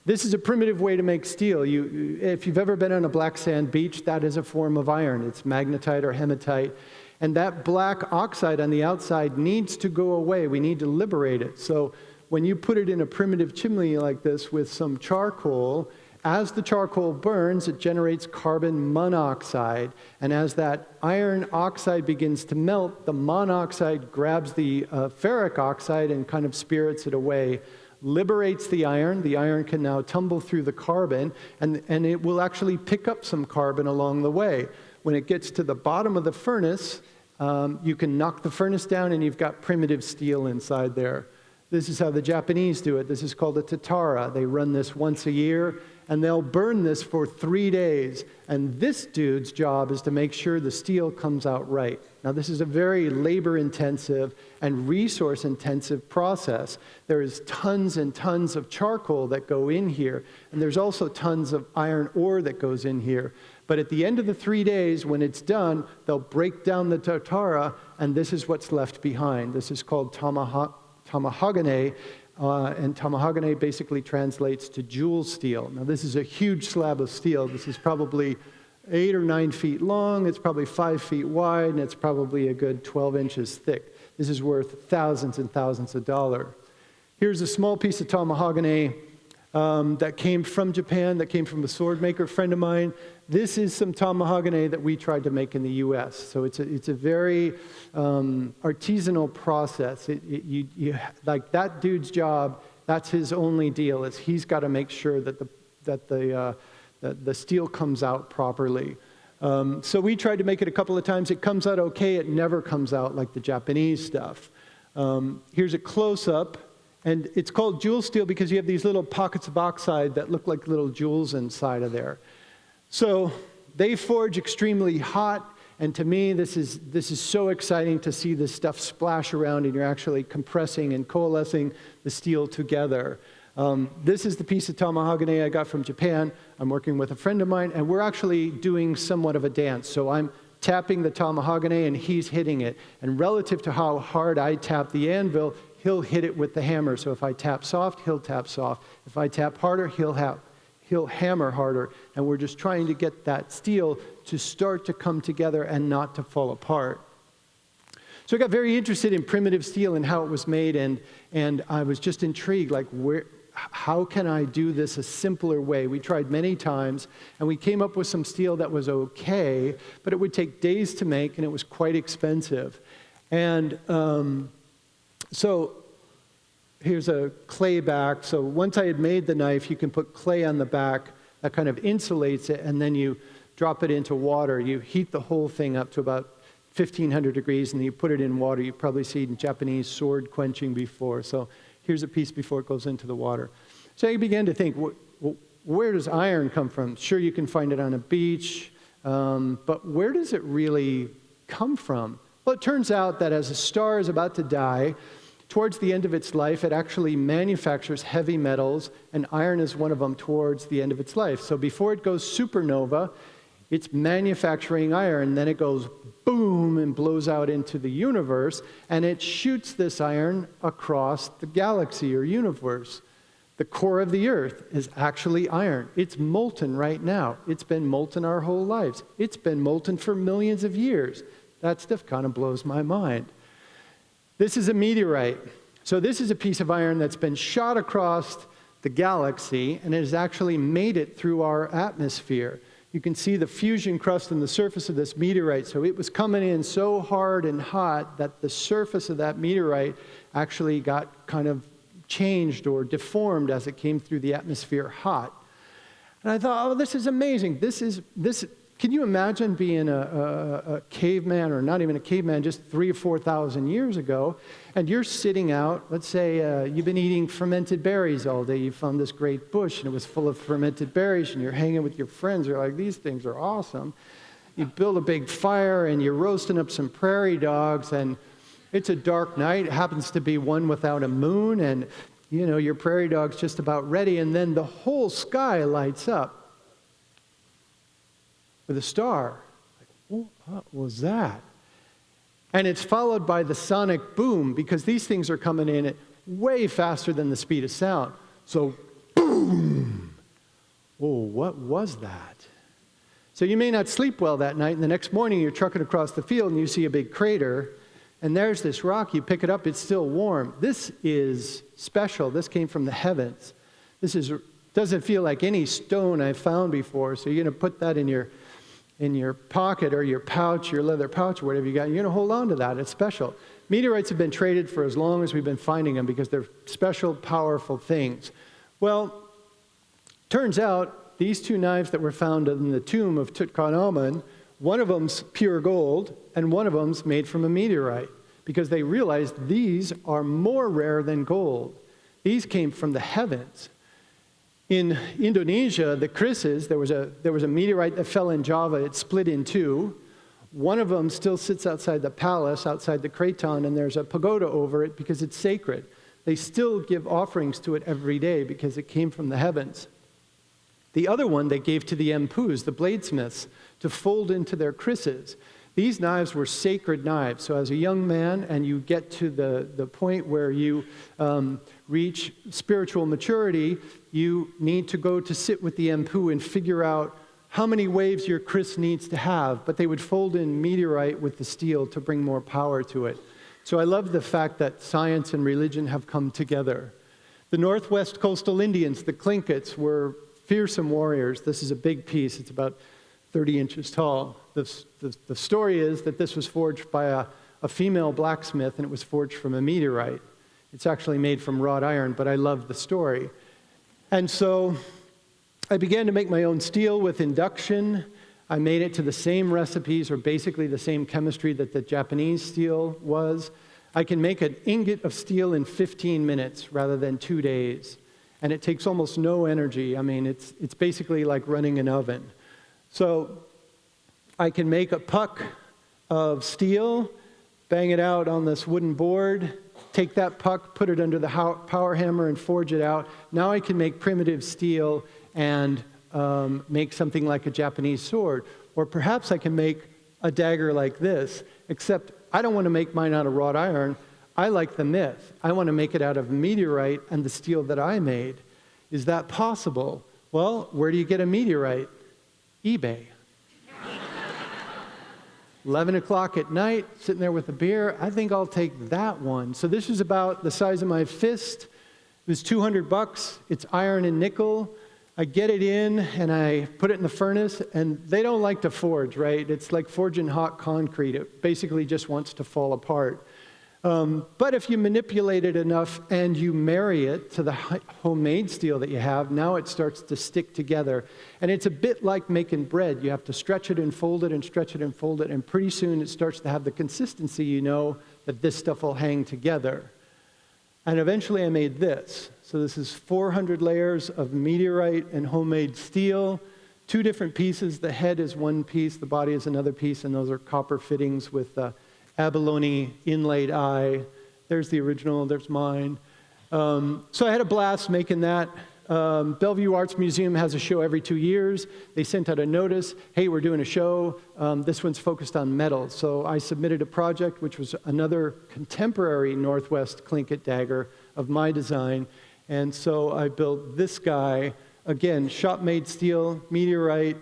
This is a primitive way to make steel. If you've ever been on a black sand beach, that is a form of iron. It's magnetite or hematite. And that black oxide on the outside needs to go away. We need to liberate it. So when you put it in a primitive chimney like this with some charcoal, as the charcoal burns, it generates carbon monoxide. And as that iron oxide begins to melt, the monoxide grabs the ferric oxide and kind of spirits it away, liberates the iron. The iron can now tumble through the carbon, and it will actually pick up some carbon along the way. When it gets to the bottom of the furnace, you can knock the furnace down, and you've got primitive steel inside there. This is how the Japanese do it. This is called a tatara. They run this once a year, and they'll burn this for 3 days. And this dude's job is to make sure the steel comes out right. Now, this is a very labor-intensive and resource-intensive process. There is tons and tons of charcoal that go in here, and there's also tons of iron ore that goes in here. But at the end of the 3 days, when it's done, they'll break down the tatara, and this is what's left behind. This is called tamahagane, and tamahagane basically translates to jewel steel. Now, this is a huge slab of steel. This is probably 8 or 9 feet long. It's probably 5 feet wide, and it's probably a good 12 inches thick. This is worth thousands and thousands of dollars. Here's a small piece of tamahagane that came from Japan, that came from a sword maker friend of mine. This is some tamahagane that we tried to make in the U.S. So it's a very artisanal process. Like that dude's job, that's his only deal, is he's got to make sure that the steel comes out properly. So we tried to make it a couple of times. It comes out okay. It never comes out like the Japanese stuff. Here's a close-up. And it's called jewel steel because you have these little pockets of oxide that look like little jewels inside of there. So they forge extremely hot, and to me, this is so exciting to see this stuff splash around, and you're actually compressing and coalescing the steel together. This is the piece of tamahagane I got from Japan. I'm working with a friend of mine, and we're actually doing somewhat of a dance. So I'm tapping the tamahagane, and he's hitting it. And relative to how hard I tap the anvil, he'll hit it with the hammer. So if I tap soft, he'll tap soft. If I tap harder, he'll hammer harder. And we're just trying to get that steel to start to come together and not to fall apart. So I got very interested in primitive steel and how it was made, and I was just intrigued, like, how can I do this a simpler way? We tried many times, and we came up with some steel that was okay, but it would take days to make, and it was quite expensive. And so here's a clay back. So once I had made the knife, you can put clay on the back that kind of insulates it, and then you drop it into water. You heat the whole thing up to about 1,500 degrees, and then you put it in water. You've probably seen Japanese sword quenching before. So here's a piece before it goes into the water. So I began to think, where does iron come from? Sure, you can find it on a beach, but where does it really come from? Well, it turns out that as a star is about to die, towards the end of its life, it actually manufactures heavy metals, and iron is one of them towards the end of its life. So before it goes supernova, it's manufacturing iron, then it goes boom and blows out into the universe, and it shoots this iron across the galaxy or universe. The core of the Earth is actually iron. It's molten right now. It's been molten our whole lives. It's been molten for millions of years. That stuff kind of blows my mind. This is a meteorite. So this is a piece of iron that's been shot across the galaxy, and it has actually made it through our atmosphere. You can see the fusion crust on the surface of this meteorite. So it was coming in so hard and hot that the surface of that meteorite actually got kind of changed or deformed as it came through the atmosphere hot. And I thought, oh, this is amazing. Can you imagine being a caveman, or not even a caveman, just 3,000 or 4,000 years ago, and you're sitting out, let's say you've been eating fermented berries all day, you found this great bush and it was full of fermented berries, and you're hanging with your friends, you're like, these things are awesome. You build a big fire and you're roasting up some prairie dogs, and it's a dark night, it happens to be one without a moon, and you know, your prairie dog's just about ready, and then the whole sky lights up with a star. What was that? And it's followed by the sonic boom, because these things are coming in at way faster than the speed of sound. So, boom! Oh, what was that? So you may not sleep well that night, and the next morning you're trucking across the field and you see a big crater, and there's this rock, you pick it up, it's still warm. This is special. This came from the heavens. Doesn't feel like any stone I've found before, so you're going to put that in your pocket or your pouch, your leather pouch, or whatever you got. You're going to hold on to that. It's special. Meteorites have been traded for as long as we've been finding them because they're special, powerful things. Well, turns out these two knives that were found in the tomb of Tutankhamun, one of them's pure gold and one of them's made from a meteorite, because they realized these are more rare than gold. These came from the heavens. In Indonesia, the krises, there was a meteorite that fell in Java. It split in two. One of them still sits outside the palace, outside the kraton, and there's a pagoda over it because it's sacred. They still give offerings to it every day because it came from the heavens. The other one they gave to the empus, the bladesmiths, to fold into their krises. These knives were sacred knives. So as a young man, and you get to the point where you reach spiritual maturity, you need to go to sit with the empu and figure out how many waves your kris needs to have. But they would fold in meteorite with the steel to bring more power to it. So I love the fact that science and religion have come together. The Northwest Coastal Indians, the Tlinkits, were fearsome warriors. This is a big piece. It's about 30 inches tall. The story is that this was forged by a female blacksmith, and it was forged from a meteorite. It's actually made from wrought iron, but I love the story. And so I began to make my own steel with induction. I made it to the same recipes, or basically the same chemistry that the Japanese steel was. I can make an ingot of steel in 15 minutes rather than 2 days. And it takes almost no energy. I mean, it's basically like running an oven. So I can make a puck of steel, bang it out on this wooden board, take that puck, put it under the power hammer, and forge it out. Now I can make primitive steel and make something like a Japanese sword. Or perhaps I can make a dagger like this, except I don't want to make mine out of wrought iron. I like the myth. I want to make it out of meteorite and the steel that I made. Is that possible? Well, where do you get a meteorite? eBay. 11 o'clock at night, sitting there with a beer, I think I'll take that one. So this is about the size of my fist. It was $200. It's iron and nickel. I get it in and I put it in the furnace, and they don't like to forge, right? It's like forging hot concrete. It basically just wants to fall apart. But if you manipulate it enough and you marry it to the homemade steel that you have, now it starts to stick together. And it's a bit like making bread. You have to stretch it and fold it and stretch it and fold it, and pretty soon it starts to have the consistency you know that this stuff will hang together. And eventually I made this. So this is 400 layers of meteorite and homemade steel, two different pieces. The head is one piece, the body is another piece, and those are copper fittings with abalone inlaid eye. There's the original, there's mine. So I had a blast making that. Bellevue Arts Museum has a show every 2 years. They sent out a notice, hey, we're doing a show. This one's focused on metal. So I submitted a project, which was another contemporary Northwest Tlingit dagger of my design. And so I built this guy, again, shop-made steel, Meteorite.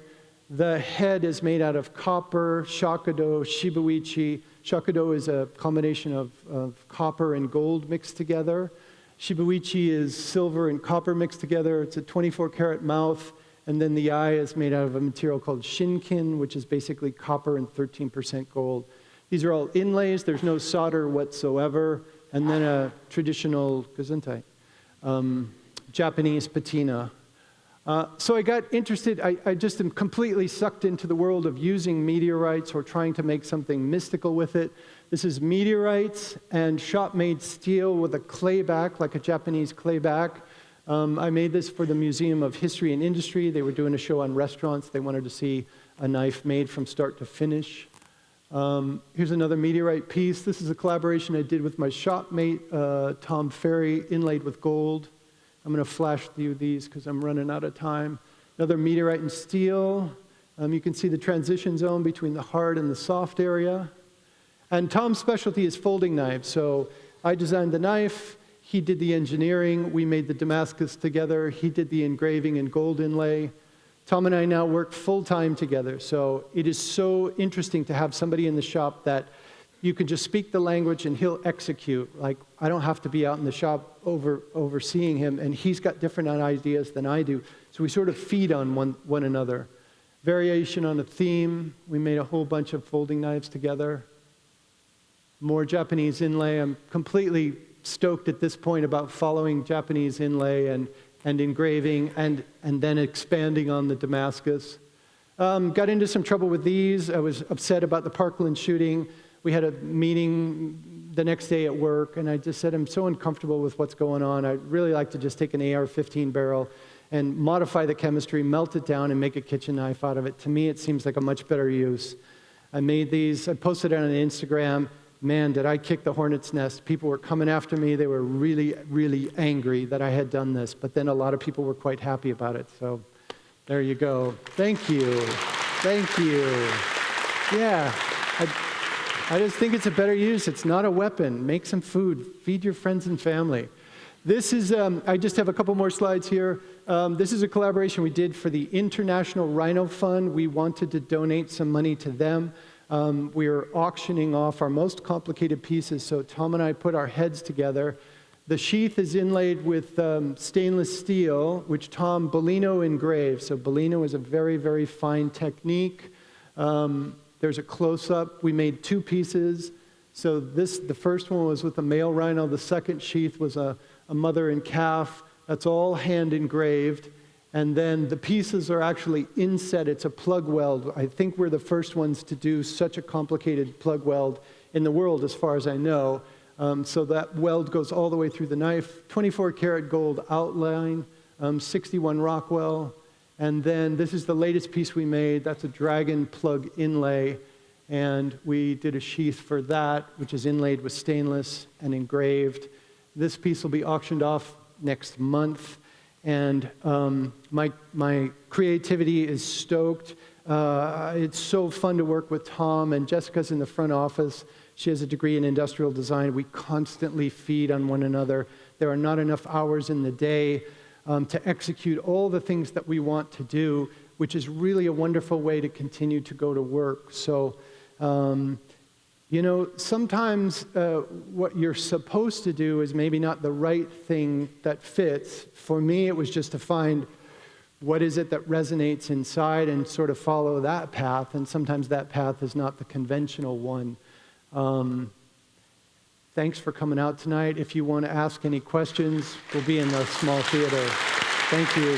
The head is made out of copper, shakudo, shibuichi. Shakudo is a combination of copper and gold mixed together. Shibuichi is silver and copper mixed together. It's a 24-karat mouth. And then the eye is made out of a material called shinkin, which is basically copper and 13% gold. These are all inlays. There's no solder whatsoever. And then a traditional gesundheit, Japanese patina. So I got interested. I just am completely sucked into the world of using meteorites or trying to make something mystical with it. This is meteorites and shop-made steel with a clay back, like a Japanese clay back. I made this for the Museum of History and Industry. They were doing a show on restaurants. They wanted to see a knife made from start to finish. Here's another meteorite piece. This is a collaboration I did with my shopmate, Tom Ferry, inlaid with gold. I'm going to flash through these because I'm running out of time. Another meteorite and steel. You can see the transition zone between the hard and the soft area. And Tom's specialty is folding knives. So I designed the knife. He did the engineering. We made the Damascus together. He did the engraving and gold inlay. Tom and I now work full-time together. So it is so interesting to have somebody in the shop that you can just speak the language and he'll execute. Like, I don't have to be out in the shop overseeing him, and he's got different ideas than I do. So we sort of feed on one another. Variation on a theme. We made a whole bunch of folding knives together. More Japanese inlay. I'm completely stoked at this point about following Japanese inlay and engraving and then expanding on the Damascus. Got into some trouble with these. I was upset about the Parkland shooting. We had a meeting the next day at work, and I just said, I'm so uncomfortable with what's going on. I'd really like to just take an AR-15 barrel and modify the chemistry, melt it down, and make a kitchen knife out of it. To me, it seems like a much better use. I made these. I posted it on Instagram. Man, did I kick the hornet's nest. People were coming after me. They were really, really angry that I had done this. But then a lot of people were quite happy about it. So there you go. Thank you. Thank you. Yeah. I just think it's a better use. It's not a weapon. Make some food. Feed your friends and family. This is, I just have a couple more slides here. This is a collaboration we did for the International Rhino Fund. We wanted to donate some money to them. We are auctioning off our most complicated pieces, so Tom and I put our heads together. The sheath is inlaid with stainless steel, which Tom Bellino engraved. So Bellino is a very, very fine technique. There's a close-up. We made two pieces. So the first one was with a male rhino. The second sheath was a mother and calf. That's all hand engraved. And then the pieces are actually inset. It's a plug weld. I think we're the first ones to do such a complicated plug weld in the world, as far as I know. So that weld goes all the way through the knife. 24-karat gold outline, 61 Rockwell. And then this is the latest piece we made. That's a dragon plug inlay. And we did a sheath for that, which is inlaid with stainless and engraved. This piece will be auctioned off next month. And my creativity is stoked. It's so fun to work with Tom, and Jessica's in the front office. She has a degree in industrial design. We constantly feed on one another. There are not enough hours in the day to execute all the things that we want to do, which is really a wonderful way to continue to go to work. So, you know, sometimes what you're supposed to do is maybe not the right thing that fits. For me, it was just to find what is it that resonates inside and sort of follow that path. And sometimes that path is not the conventional one. Thanks for coming out tonight. If you want to ask any questions, we'll be in the small theater. Thank you.